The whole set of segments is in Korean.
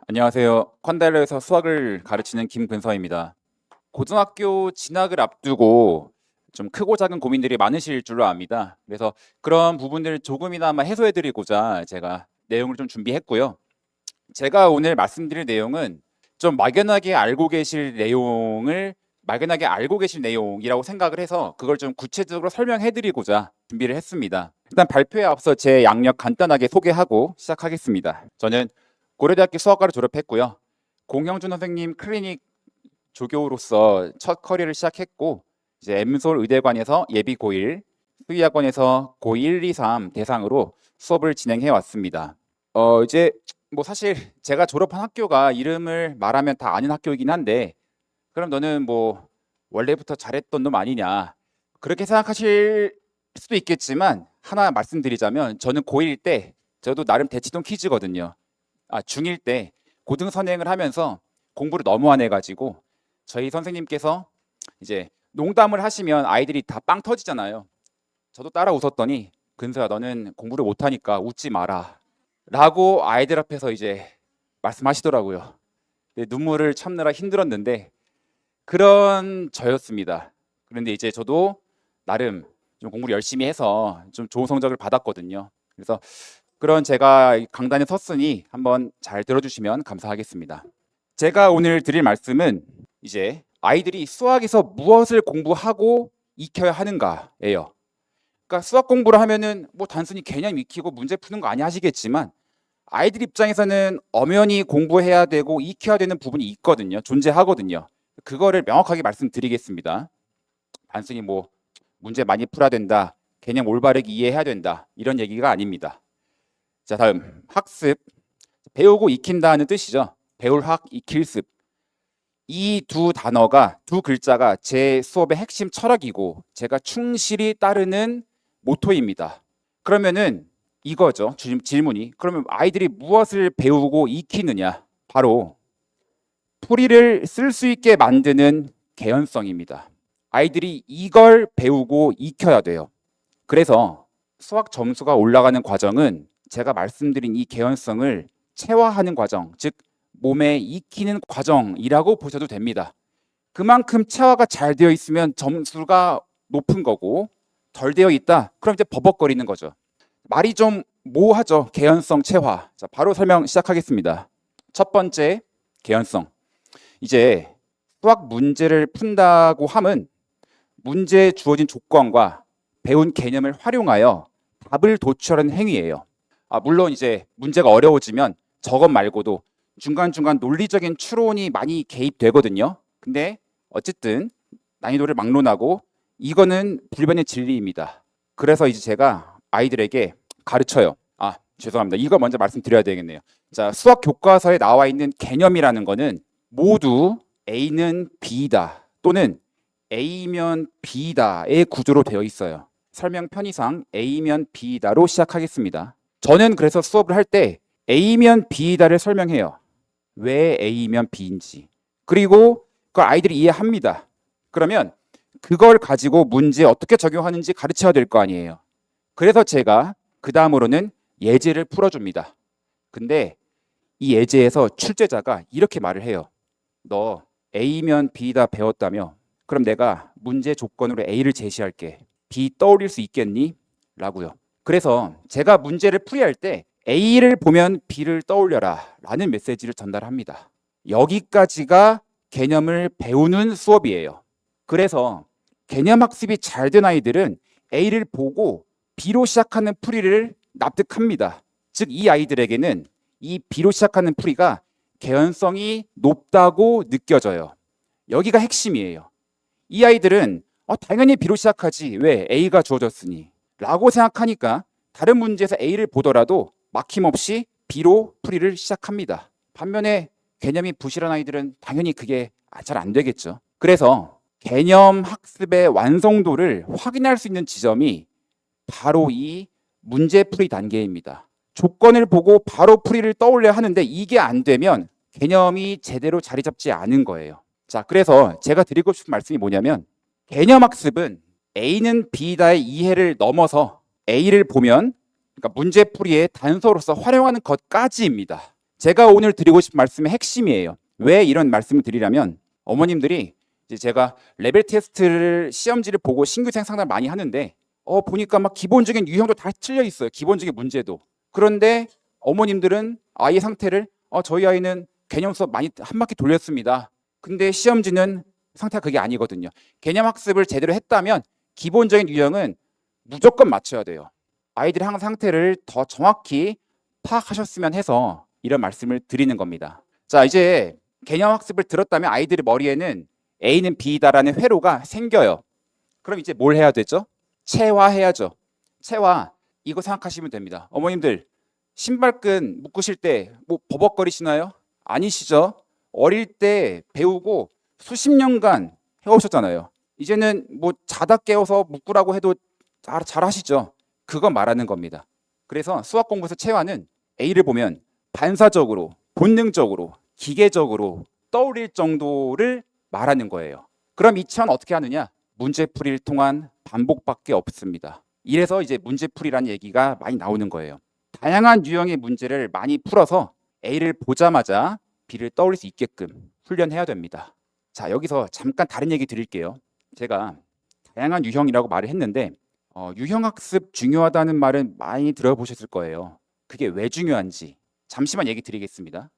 안녕하세요. 콘달러에서 수학을 가르치는 김근서입니다. 고등학교 진학을 앞두고 좀 크고 작은 고민들이 많으실 줄로 압니다. 그래서 그런 부분들을 조금이나마 해소해드리고자 제가 내용을 좀 준비했고요. 제가 오늘 말씀드릴 내용은 좀 막연하게 알고 계실 내용이라고 생각을 해서 그걸 좀 구체적으로 설명해드리고자 준비를 했습니다. 일단 발표에 앞서 제 양력 간단하게 소개하고 시작하겠습니다. 저는 고려대학교 수학과를 졸업했고요. 공형준 선생님 클리닉 조교로서 첫 커리어를 시작했고, 이제 M솔 의대관에서 예비 고1, 수의학원에서 고1, 2, 3 대상으로 수업을 진행해 왔습니다. 이제 뭐 사실 제가 졸업한 학교가 이름을 말하면 다 아는 학교이긴 한데, 그럼 너는 뭐 원래부터 잘했던 놈 아니냐, 그렇게 생각하실 수도 있겠지만, 하나 말씀드리자면 저는 고1 때 저도 나름 대치동 퀴즈거든요. 중1 때 고등 선행을 하면서 공부를 너무 안 해가지고 저희 선생님께서 이제 농담을 하시면 아이들이 다 빵 터지잖아요. 저도 따라 웃었더니, 근서야 너는 공부를 못하니까 웃지 마라 라고 아이들 앞에서 이제 말씀하시더라고요. 눈물을 참느라 힘들었는데 그런 저였습니다. 그런데 이제 저도 나름 좀 공부를 열심히 해서 좀 좋은 성적을 받았거든요. 그래서 그런 제가 강단에 섰으니 한번 잘 들어주시면 감사하겠습니다. 제가 오늘 드릴 말씀은 이제 아이들이 수학에서 무엇을 공부하고 익혀야 하는가예요. 그러니까 수학 공부를 하면은 뭐 단순히 개념 익히고 문제 푸는 거 아니야 하시겠지만, 아이들 입장에서는 엄연히 공부해야 되고 익혀야 되는 부분이 있거든요. 존재하거든요. 그거를 명확하게 말씀드리겠습니다. 단순히 뭐 문제 많이 풀어야 된다, 개념 올바르게 이해해야 된다, 이런 얘기가 아닙니다. 자, 다음 학습, 배우고 익힌다는 뜻이죠. 배울 학, 익힐 습. 이 두 글자가 제 수업의 핵심 철학이고 제가 충실히 따르는 모토입니다. 그러면은 이거죠. 질문이. 그러면 아이들이 무엇을 배우고 익히느냐? 바로 풀이를 쓸 수 있게 만드는 개연성입니다. 아이들이 이걸 배우고 익혀야 돼요. 그래서 수학 점수가 올라가는 과정은 제가 말씀드린 이 개연성을 체화하는 과정, 즉 몸에 익히는 과정이라고 보셔도 됩니다. 그만큼 체화가 잘 되어 있으면 점수가 높은 거고, 덜 되어 있다, 그럼 이제 버벅거리는 거죠. 말이 좀 모호하죠. 개연성 체화. 자, 바로 설명 시작하겠습니다. 첫 번째, 개연성. 이제 수학 문제를 푼다고 함은 문제에 주어진 조건과 배운 개념을 활용하여 답을 도출하는 행위예요. 물론 이제 문제가 어려워지면 저것 말고도 중간중간 논리적인 추론이 많이 개입되거든요. 근데 어쨌든 난이도를 막론하고 이거는 불변의 진리입니다. 그래서 이제 제가 아이들에게 가르쳐요. 죄송합니다. 이거 먼저 말씀드려야 되겠네요. 자, 수학 교과서에 나와 있는 개념이라는 거는 모두 A는 B다 또는 A면 B다의 구조로 되어 있어요. 설명 편의상 A면 B다로 시작하겠습니다. 저는 그래서 수업을 할 때 A면 B다를 설명해요. 왜 A면 B인지. 그리고 그걸 아이들이 이해합니다. 그러면 그걸 가지고 문제에 어떻게 적용하는지 가르쳐야 될 거 아니에요. 그래서 제가 그 다음으로는 예제를 풀어줍니다. 근데 이 예제에서 출제자가 이렇게 말을 해요. 너 A면 B다 배웠다며? 그럼 내가 문제 조건으로 A를 제시할게. B 떠올릴 수 있겠니? 라고요. 그래서 제가 문제를 풀이할 때 A를 보면 B를 떠올려라 라는 메시지를 전달합니다. 여기까지가 개념을 배우는 수업이에요. 그래서 개념 학습이 잘 된 아이들은 A를 보고 B로 시작하는 풀이를 납득합니다. 즉 이 아이들에게는 이 B로 시작하는 풀이가 개연성이 높다고 느껴져요. 여기가 핵심이에요. 이 아이들은 당연히 B로 시작하지, 왜 A가 주어졌으니 라고 생각하니까 다른 문제에서 A를 보더라도 막힘없이 B로 풀이를 시작합니다. 반면에 개념이 부실한 아이들은 당연히 그게 잘 안 되겠죠. 그래서 개념 학습의 완성도를 확인할 수 있는 지점이 바로 이 문제풀이 단계입니다. 조건을 보고 바로 풀이를 떠올려야 하는데 이게 안 되면 개념이 제대로 자리 잡지 않은 거예요. 자, 그래서 제가 드리고 싶은 말씀이 뭐냐면, 개념 학습은 A는 B다의 이해를 넘어서 A를 보면, 그러니까 문제풀이의 단서로서 활용하는 것까지입니다. 제가 오늘 드리고 싶은 말씀의 핵심이에요. 왜 이런 말씀을 드리냐면 어머님들이 이제 제가 레벨 테스트를 시험지를 보고 신규생 상담을 많이 하는데 보니까 막 기본적인 유형도 다 틀려 있어요. 기본적인 문제도. 그런데 어머님들은 아이의 상태를 저희 아이는 개념 수업 많이 한 바퀴 돌렸습니다. 근데 시험지는 상태가 그게 아니거든요. 개념 학습을 제대로 했다면 기본적인 유형은 무조건 맞춰야 돼요. 아이들의 항상 상태를 더 정확히 파악하셨으면 해서 이런 말씀을 드리는 겁니다. 자, 이제 개념 학습을 들었다면 아이들의 머리에는 A는 B다라는 회로가 생겨요. 그럼 이제 뭘 해야 되죠? 체화해야죠. 체화, 이거 생각하시면 됩니다. 어머님들, 신발끈 묶으실 때 뭐 버벅거리시나요? 아니시죠? 어릴 때 배우고 수십 년간 해오셨잖아요. 이제는 뭐 자다 깨워서 묶으라고 해도 잘 하시죠? 그거 말하는 겁니다. 그래서 수학 공부에서 체화는 A를 보면 반사적으로, 본능적으로, 기계적으로 떠올릴 정도를 말하는 거예요. 그럼 이 체화는 어떻게 하느냐? 문제풀이를 통한 반복밖에 없습니다. 이래서 이제 문제풀이라는 얘기가 많이 나오는 거예요. 다양한 유형의 문제를 많이 풀어서 A를 보자마자 B를 떠올릴 수 있게끔 훈련해야 됩니다. 자, 여기서 잠깐 다른 얘기 드릴게요. 제가 다양한 유형이라고 말을 했는데 유형학습 중요하다는 말은 많이 들어보셨을 거예요. 그게 왜 중요한지 잠시만 얘기 드리겠습니다.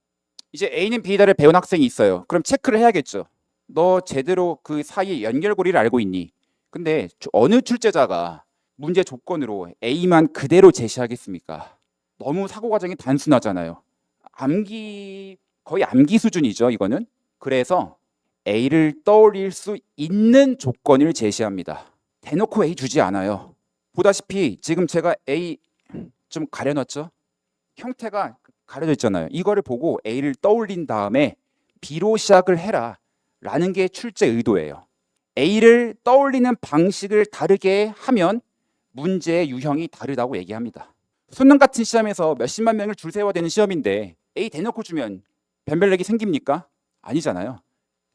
이제 A는 B다를 배운 학생이 있어요. 그럼 체크를 해야겠죠. 너 제대로 그 사이의 연결고리를 알고 있니? 근데 어느 출제자가 문제 조건으로 A만 그대로 제시하겠습니까? 너무 사고 과정이 단순하잖아요. 거의 암기 수준이죠, 이거는. 그래서 A를 떠올릴 수 있는 조건을 제시합니다. 대놓고 A 주지 않아요. 보다시피 지금 제가 A 좀 가려놨죠? 형태가 가려져 있잖아요. 이거를 보고 A를 떠올린 다음에 B로 시작을 해라 라는 게 출제 의도예요. A를 떠올리는 방식을 다르게 하면 문제의 유형이 다르다고 얘기합니다. 수능 같은 시험에서 몇십만 명을 줄 세워야 되는 시험인데 A 대놓고 주면 변별력이 생깁니까? 아니잖아요.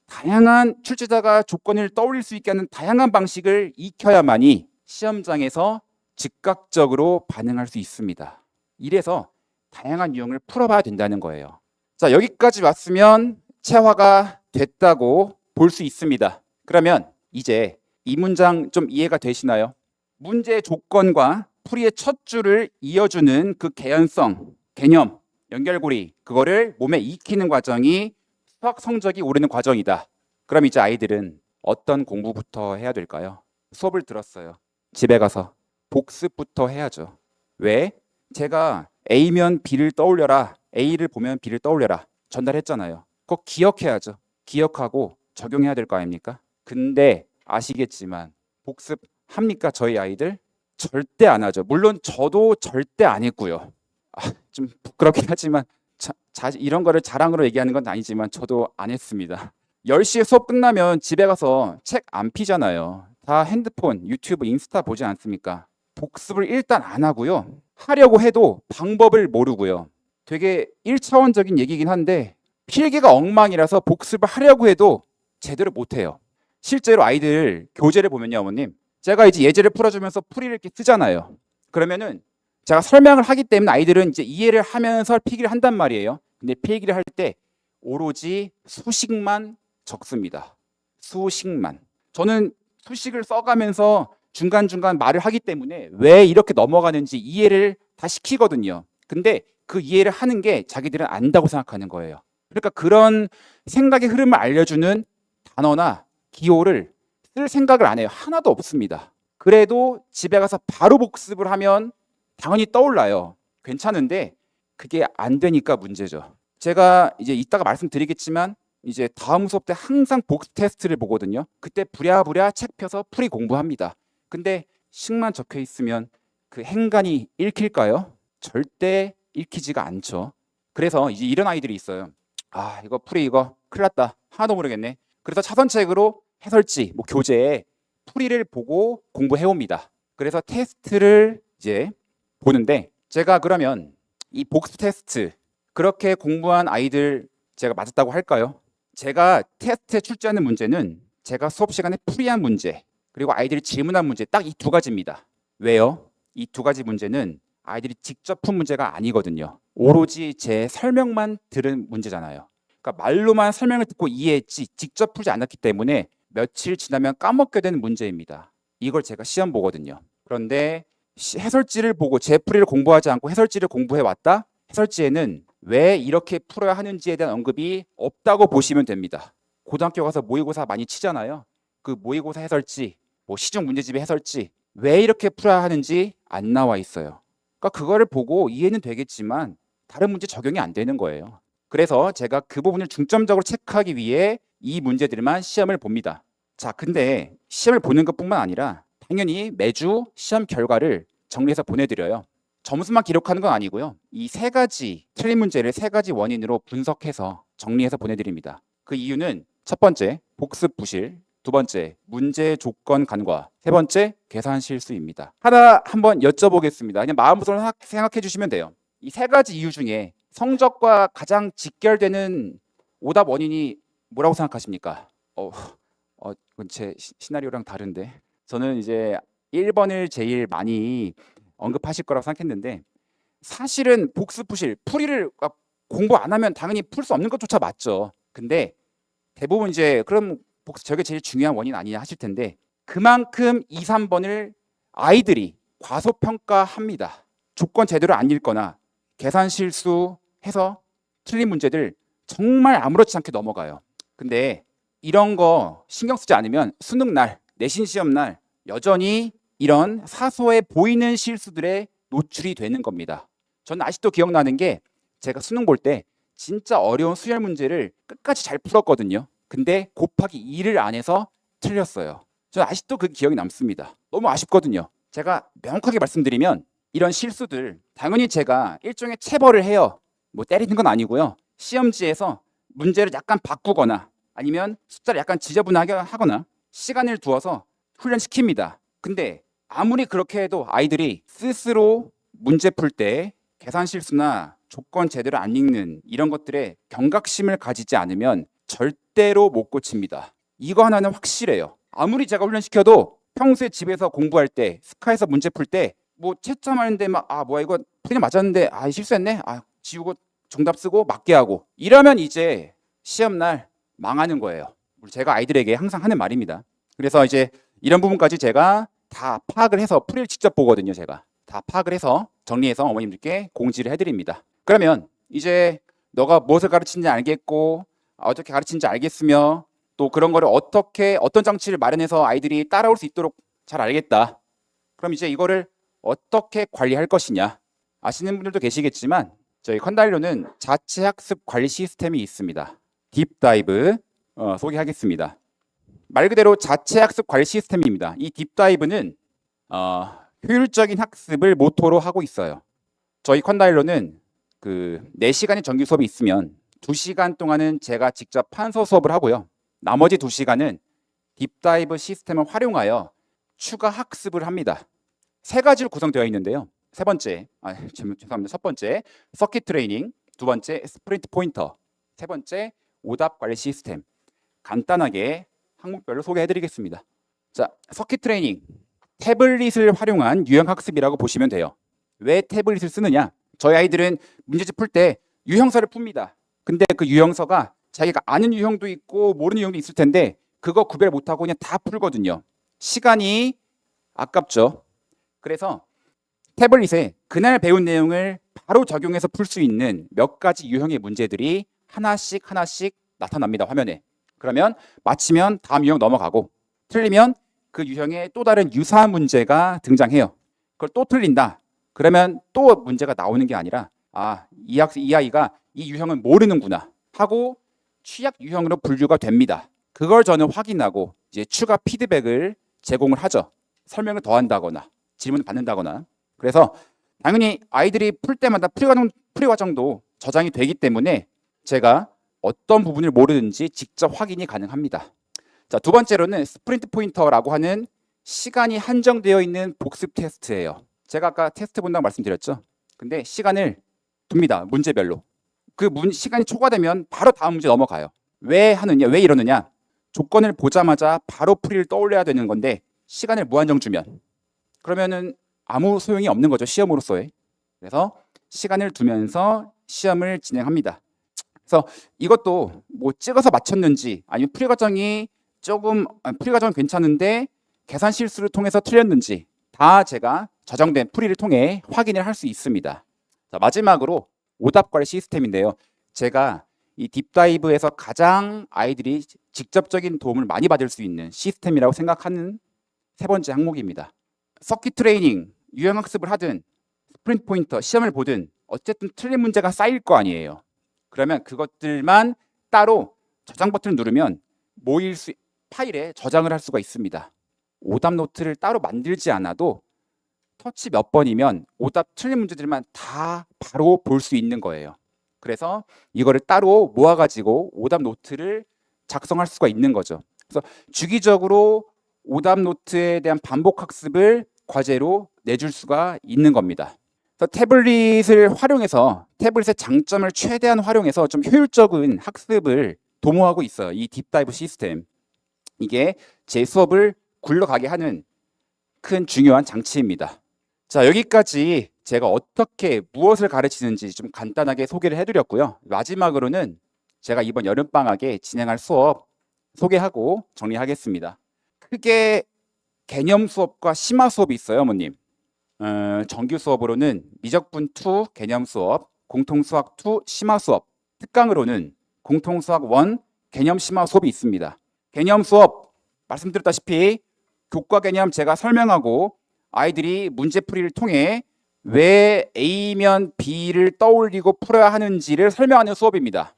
다양한 출제자가 조건을 떠올릴 수 있게 하는 다양한 방식을 익혀야만이 시험장에서 즉각적으로 반응할 수 있습니다. 이래서 다양한 유형을 풀어봐야 된다는 거예요. 자, 여기까지 왔으면 체화가 됐다고 볼 수 있습니다. 그러면 이제 이 문장 좀 이해가 되시나요? 문제의 조건과 풀이의 첫 줄을 이어주는 그 개연성, 개념, 연결고리, 그거를 몸에 익히는 과정이 수학 성적이 오르는 과정이다. 그럼 이제 아이들은 어떤 공부부터 해야 될까요? 수업을 들었어요. 집에 가서 복습부터 해야죠. 왜? 제가 A면 B를 떠올려라, A를 보면 B를 떠올려라 전달했잖아요. 그거 기억해야죠. 기억하고 적용해야 될 거 아닙니까? 근데 아시겠지만 복습합니까? 저희 아이들? 절대 안 하죠. 물론 저도 절대 안 했고요. 좀 부끄럽긴 하지만 이런 거를 자랑으로 얘기하는 건 아니지만 저도 안 했습니다. 10시에 수업 끝나면 집에 가서 책 안 피잖아요. 다 핸드폰, 유튜브, 인스타 보지 않습니까? 복습을 일단 안 하고요. 하려고 해도 방법을 모르고요. 되게 1차원적인 얘기긴 한데 필기가 엉망이라서 복습을 하려고 해도 제대로 못해요. 실제로 아이들 교재를 보면요, 어머님. 제가 이제 예제를 풀어주면서 풀이를 이렇게 쓰잖아요. 그러면은 제가 설명을 하기 때문에 아이들은 이제 이해를 하면서 필기를 한단 말이에요. 근데 필기를 할 때 오로지 수식만 적습니다. 수식만. 저는 수식을 써가면서 중간중간 말을 하기 때문에 왜 이렇게 넘어가는지 이해를 다 시키거든요. 근데 그 이해를 하는 게 자기들은 안다고 생각하는 거예요. 그러니까 그런 생각의 흐름을 알려주는 단어나 기호를 쓸 생각을 안 해요. 하나도 없습니다. 그래도 집에 가서 바로 복습을 하면 당연히 떠올라요. 괜찮은데 그게 안 되니까 문제죠. 제가 이제 이따가 말씀드리겠지만 이제 다음 수업 때 항상 복습 테스트를 보거든요. 그때 부랴부랴 책 펴서 풀이 공부합니다. 근데 식만 적혀 있으면 그 행간이 읽힐까요? 절대 읽히지가 않죠. 그래서 이제 이런 아이들이 있어요. 이거 풀이 이거 큰일 났다. 하나도 모르겠네. 그래서 차선책으로 해설지, 뭐 교재에 풀이를 보고 공부해 옵니다. 그래서 테스트를 이제 보는데 제가 그러면 이 복습 테스트 그렇게 공부한 아이들 제가 맞았다고 할까요? 제가 테스트에 출제하는 문제는 제가 수업 시간에 풀이한 문제 그리고 아이들이 질문한 문제 딱 이 두 가지입니다. 왜요? 이 두 가지 문제는 아이들이 직접 푼 문제가 아니거든요. 오로지 제 설명만 들은 문제잖아요. 그러니까 말로만 설명을 듣고 이해했지 직접 풀지 않았기 때문에 며칠 지나면 까먹게 되는 문제입니다. 이걸 제가 시험 보거든요. 그런데 해설지를 보고 제 풀이를 공부하지 않고 해설지를 공부해 왔다? 해설지에는 왜 이렇게 풀어야 하는지에 대한 언급이 없다고 보시면 됩니다. 고등학교 가서 모의고사 많이 치잖아요. 그 모의고사 해설지, 뭐 시중 문제집의 해설지 왜 이렇게 풀어야 하는지 안 나와 있어요. 그러니까 그거를 보고 이해는 되겠지만 다른 문제 적용이 안 되는 거예요. 그래서 제가 그 부분을 중점적으로 체크하기 위해 이 문제들만 시험을 봅니다. 자, 근데 시험을 보는 것뿐만 아니라 당연히 매주 시험 결과를 정리해서 보내드려요. 점수만 기록하는 건 아니고요. 이 세 가지 틀린 문제를 세 가지 원인으로 분석해서 정리해서 보내드립니다. 그 이유는 첫 번째, 복습 부실. 두 번째, 문제 조건 간과. 세 번째, 계산 실수입니다. 하나 한번 여쭤보겠습니다. 그냥 마음으로 생각해 주시면 돼요. 이 세 가지 이유 중에 성적과 가장 직결되는 오답 원인이 뭐라고 생각하십니까? 그건 제 시나리오랑 다른데. 저는 이제 1번을 제일 많이 언급하실 거라고 생각했는데 사실은 복습 부실, 풀이를 공부 안 하면 당연히 풀 수 없는 것조차 맞죠. 근데 대부분 이제 그럼 복습 저게 제일 중요한 원인 아니냐 하실 텐데 그만큼 2, 3번을 아이들이 과소평가합니다. 조건 제대로 안 읽거나 계산 실수해서 틀린 문제들 정말 아무렇지 않게 넘어가요. 근데 이런 거 신경 쓰지 않으면 수능 날, 내신 시험 날 여전히 이런 사소해 보이는 실수들에 노출이 되는 겁니다. 저는 아직도 기억나는 게 제가 수능 볼 때 진짜 어려운 수열 문제를 끝까지 잘 풀었거든요. 근데 곱하기 2를 안 해서 틀렸어요. 저는 아직도 그 기억이 남습니다. 너무 아쉽거든요. 제가 명확하게 말씀드리면 이런 실수들 당연히 제가 일종의 체벌을 해요. 뭐 때리는 건 아니고요. 시험지에서 문제를 약간 바꾸거나 아니면 숫자를 약간 지저분하게 하거나 시간을 두어서 훈련시킵니다. 근데 아무리 그렇게 해도 아이들이 스스로 문제 풀 때 계산 실수나 조건 제대로 안 읽는 이런 것들에 경각심을 가지지 않으면 절대로 못 고칩니다. 이거 하나는 확실해요. 아무리 제가 훈련시켜도 평소에 집에서 공부할 때 스카에서 문제 풀 때 뭐 채점하는데 막 뭐야 이거 풀이 맞았는데 실수했네. 지우고 정답 쓰고 맞게 하고 이러면 이제 시험날 망하는 거예요. 제가 아이들에게 항상 하는 말입니다. 그래서 이제 이런 부분까지 제가 다 파악을 해서 풀이를 직접 보거든요. 제가 다 파악을 해서 정리해서 어머님들께 공지를 해드립니다. 그러면 이제 너가 무엇을 가르치는지 알겠고 어떻게 가르치는지 알겠으며 또 그런 거를 어떤 장치를 마련해서 아이들이 따라올 수 있도록 잘 알겠다. 그럼 이제 이거를 어떻게 관리할 것이냐. 아시는 분들도 계시겠지만 저희 컨다일로는 자체 학습 관리 시스템이 있습니다. 딥다이브 소개하겠습니다. 말 그대로 자체 학습 관리 시스템입니다. 이 딥다이브는 효율적인 학습을 모토로 하고 있어요. 저희 컨다일로는 그 4시간의 정규 수업이 있으면 2시간 동안은 제가 직접 판서 수업을 하고요. 나머지 2시간은 딥다이브 시스템을 활용하여 추가 학습을 합니다. 3가지로 구성되어 있는데요. 세 번째, 죄송합니다. 첫 번째, 서킷 트레이닝, 두 번째, 스프린트 포인터, 세 번째, 오답 관리 시스템. 간단하게 항목별로 소개해드리겠습니다. 자, 서킷 트레이닝, 태블릿을 활용한 유형 학습이라고 보시면 돼요. 왜 태블릿을 쓰느냐? 저희 아이들은 문제집 풀 때 유형서를 풉니다. 근데 그 유형서가 자기가 아는 유형도 있고 모르는 유형도 있을 텐데 그거 구별 못하고 그냥 다 풀거든요. 시간이 아깝죠. 그래서 태블릿에 그날 배운 내용을 바로 적용해서 풀 수 있는 몇 가지 유형의 문제들이 하나씩 나타납니다. 화면에. 그러면 맞히면 다음 유형 넘어가고 틀리면 그 유형의 또 다른 유사한 문제가 등장해요. 그걸 또 틀린다. 그러면 또 문제가 나오는 게 아니라 이 아이가 이 유형은 모르는구나 하고 취약 유형으로 분류가 됩니다. 그걸 저는 확인하고 이제 추가 피드백을 제공을 하죠. 설명을 더한다거나 질문을 받는다거나. 그래서 당연히 아이들이 풀 때마다 풀이 과정도 저장이 되기 때문에 제가 어떤 부분을 모르는지 직접 확인이 가능합니다. 자, 두 번째로는 스프린트 포인터라고 하는 시간이 한정되어 있는 복습 테스트예요. 제가 아까 테스트 본다고 말씀드렸죠. 근데 시간을 둡니다. 문제별로. 그 시간이 초과되면 바로 다음 문제 넘어가요. 왜 이러느냐? 조건을 보자마자 바로 풀이를 떠올려야 되는 건데 시간을 무한정 주면 그러면은 아무 소용이 없는 거죠. 시험으로서의. 그래서 시간을 두면서 시험을 진행합니다. 그래서 이것도 뭐 찍어서 맞췄는지 아니면 풀이 과정이 풀이 과정은 괜찮은데 계산 실수를 통해서 틀렸는지 다 제가 저장된 풀이를 통해 확인을 할 수 있습니다. 자, 마지막으로 오답 관리 시스템인데요. 제가 이 딥다이브에서 가장 아이들이 직접적인 도움을 많이 받을 수 있는 시스템이라고 생각하는 세 번째 항목입니다. 서킷 트레이닝, 유형학습을 하든 스프린트 포인터, 시험을 보든 어쨌든 틀린 문제가 쌓일 거 아니에요. 그러면 그것들만 따로 저장 버튼을 누르면 파일에 저장을 할 수가 있습니다. 오답 노트를 따로 만들지 않아도 터치 몇 번이면 오답 틀린 문제들만 다 바로 볼 수 있는 거예요. 그래서 이거를 따로 모아가지고 오답 노트를 작성할 수가 있는 거죠. 그래서 주기적으로 오답 노트에 대한 반복 학습을 과제로 내줄 수가 있는 겁니다. 그래서 태블릿을 활용해서 태블릿의 장점을 최대한 활용해서 좀 효율적인 학습을 도모하고 있어요. 이 딥다이브 시스템. 이게 제 수업을 굴러가게 하는 큰 중요한 장치입니다. 자, 여기까지 제가 어떻게 무엇을 가르치는지 좀 간단하게 소개를 해드렸고요. 마지막으로는 제가 이번 여름방학에 진행할 수업 소개하고 정리하겠습니다. 크게 개념 수업과 심화 수업이 있어요, 어머님. 정규 수업으로는 미적분 2 개념 수업, 공통수학 2 심화 수업, 특강으로는 공통수학 1 개념 심화 수업이 있습니다. 개념 수업 말씀드렸다시피 교과 개념 제가 설명하고 아이들이 문제풀이를 통해 왜 A면 B를 떠올리고 풀어야 하는지를 설명하는 수업입니다.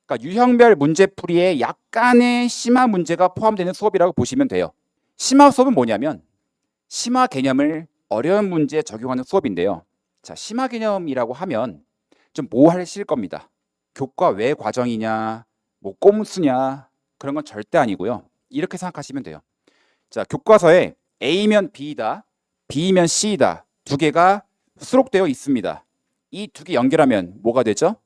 그러니까 유형별 문제풀이에 약간의 심화 문제가 포함되는 수업이라고 보시면 돼요. 심화 수업은 뭐냐면 심화 개념을 어려운 문제에 적용하는 수업인데요. 자, 심화 개념이라고 하면 좀 뭐 하실 겁니다. 교과 외 과정이냐, 뭐 꼼수냐 그런 건 절대 아니고요. 이렇게 생각하시면 돼요. 자, 교과서에 A면 B이다, B면 C이다 두 개가 수록되어 있습니다. 이 두 개 연결하면 뭐가 되죠?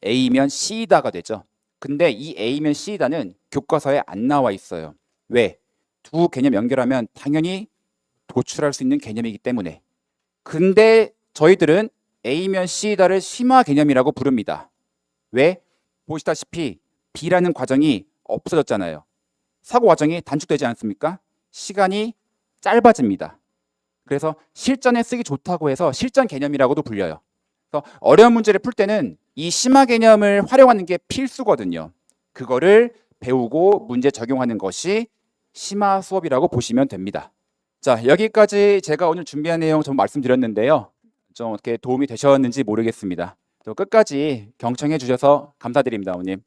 A면 C이다가 되죠. 근데 이 A면 C이다는 교과서에 안 나와 있어요. 왜? 두 개념 연결하면 당연히 도출할 수 있는 개념이기 때문에. 근데 저희들은 A면 C이다를 심화 개념이라고 부릅니다. 왜? 보시다시피 B라는 과정이 없어졌잖아요. 사고 과정이 단축되지 않습니까? 시간이 짧아집니다. 그래서 실전에 쓰기 좋다고 해서 실전 개념이라고도 불려요. 그래서 어려운 문제를 풀 때는 이 심화 개념을 활용하는 게 필수거든요. 그거를 배우고 문제 적용하는 것이 심화 수업이라고 보시면 됩니다. 자, 여기까지 제가 오늘 준비한 내용 좀 말씀드렸는데요. 좀 어떻게 도움이 되셨는지 모르겠습니다. 또 끝까지 경청해 주셔서 감사드립니다, 어머님.